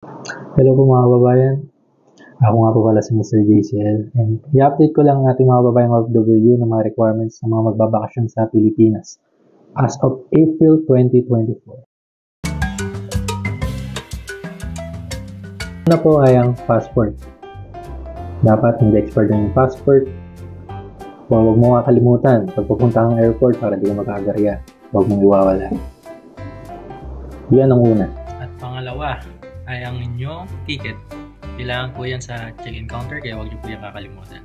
Hello po mga kababayan. Ako nga po pala si Mr. JCL and i-update ko lang ang ating mga kababayang OFW ng mga requirements ng mga magbabakasyon sa Pilipinas as of April 2024. Una po ay ang passport. Dapat hindi expired yung passport. Huwag mo kakalimutan pag pupunta ang airport para di ka magkagarya. Huwag mong iwawala. Yan ang una. At pangalawa ay ang inyong ticket. Kailangan po yan sa check-in counter kaya huwag niyo po yan kakalimutan.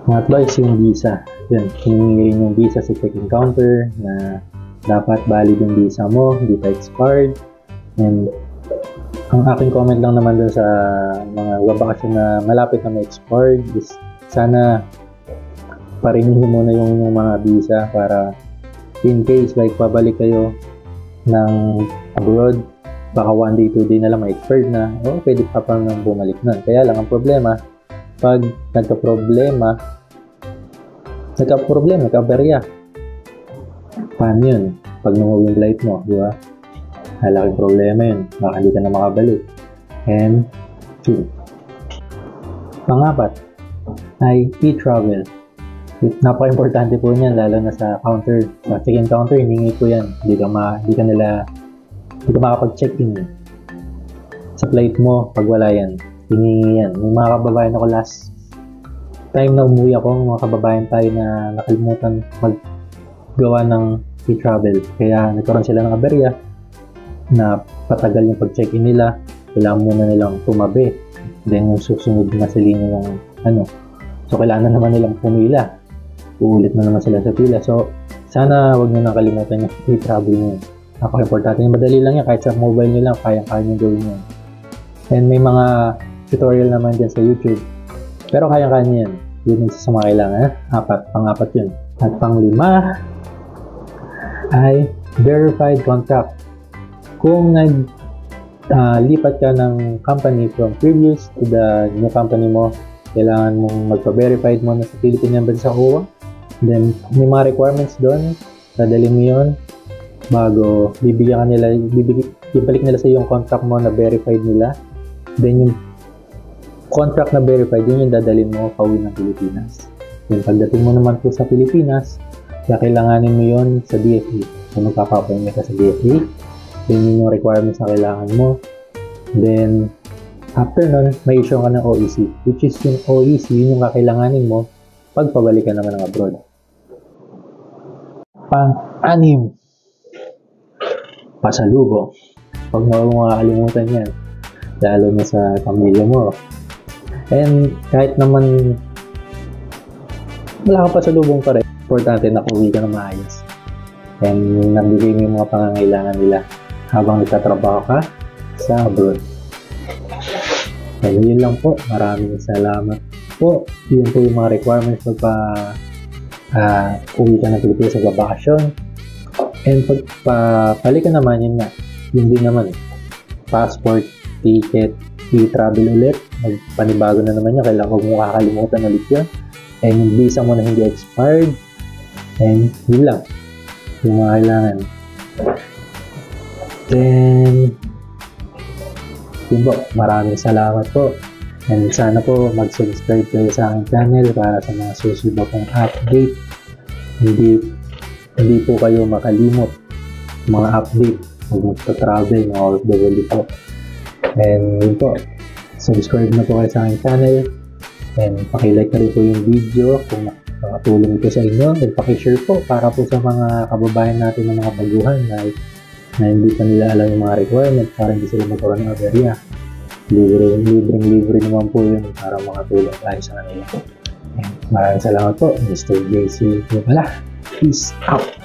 Pangatlo is yung visa. Yun, hiningi rin yung visa sa check-in counter na dapat valid yung visa mo, hindi pa expired. And ang aking comment lang naman dun sa mga babakasyon na malapit na ma-expired is sana parinihin mo na yung mga visa para in case like pabalik kayo ng abroad, baka 1 day, 2 day na lang ma-expired na, o pwede pa pang bumalik nun. Kaya lang ang problema, pag nagka-aberya, paano yun? Pag nung flight mo, di ba? Malaking problema yun, baka hindi ka na makabalik. And 2. Pangapat ay e-travel. Napaka-importante po niyan, lalo na sa counter, sa check-in counter, hiningi po yan. Hindi ka makapag-check-in sa flight mo pag wala yan. Hiningi yan. May mga kababayan ako last time na umuwi ako, mga kababayan tayo na nakalimutan maggawa ng e-travel. Kaya nagkaroon sila ng aberya na patagal yung pag-check-in nila. Kailangan muna nilang tumabi. Then yung susunod na silino yung So kailangan na naman nilang pumila. Uulit na naman sila sa pila. So sana wag nyo nakalimutan yung e-travel nyo. Napaka-importante. Madali lang yan. Kahit sa mobile nyo lang, kaya-kaya nyo gawin yan. And may mga tutorial naman dyan sa YouTube. Pero kaya-kaya nyo yan. Yun yung sa mga kailangan. Pang-apat yun. At pang-5 ay verified contract. Kung lipat ka ng company from previous to the new company mo, kailangan mong magpa-verified mo na sa Philippine Embassy sa OWA. Then, may mga requirements doon. Dadali mo yun bago ibalik nila sa yung contract mo na verified nila. Then yung contract na verified, yun yung dadalhin mo pauwi ng Pilipinas. Yung pagdating mo naman po sa Pilipinas, kailanganin mo yun sa DFA. Kung magpapapayin ka sa DFA, then yun yung requirements na kailangan mo. Then after nun, may issue ka ng OEC, which is yung OEC, yun yung kakailanganin mo pag pabalik ka naman ng abroad. Pang-6, pasalubong. Huwag mo makakalimutan yan, lalo na sa pamilya mo. And kahit naman wala kang pasalubong pa rin, importante na uwi ka na maayos. And nabigay mo yung mga pangangailangan nila habang nagtatrabaho ka sa abroad. And yun lang po. Maraming salamat po. Yun po yung mga requirements pagpa uwi ka ng Pilipinas sa bakasyon. And pagpalik ka naman, yun nga. Yun din naman. Passport, ticket, e-travel ulit. Magpanibago na naman yan. Kailangan huwag mo kakalimutan ulit yun. And yung visa mo na hindi expired. And yun lang. Yung mga kailangan. Then yun po, maraming salamat po. And sana po mag-subscribe kayo sa aking channel para sa mga susunod pong update. Hindi po kayo makalimot mga update pag magta-travel, mga OFW po. And yun po, subscribe na po kayo sa aking channel. And pakilike na rin po yung video kung nakatulong ito sa inyo. And pakishare po para po sa mga kababayan natin ng mga baguhan na hindi pa nila alam yung mga requirements para hindi sila magkaroon ng aberya. Libreng-libre naman po yun para makatulong tayo sa kanila. Maraming salamat po, Mr. JC. Peace out!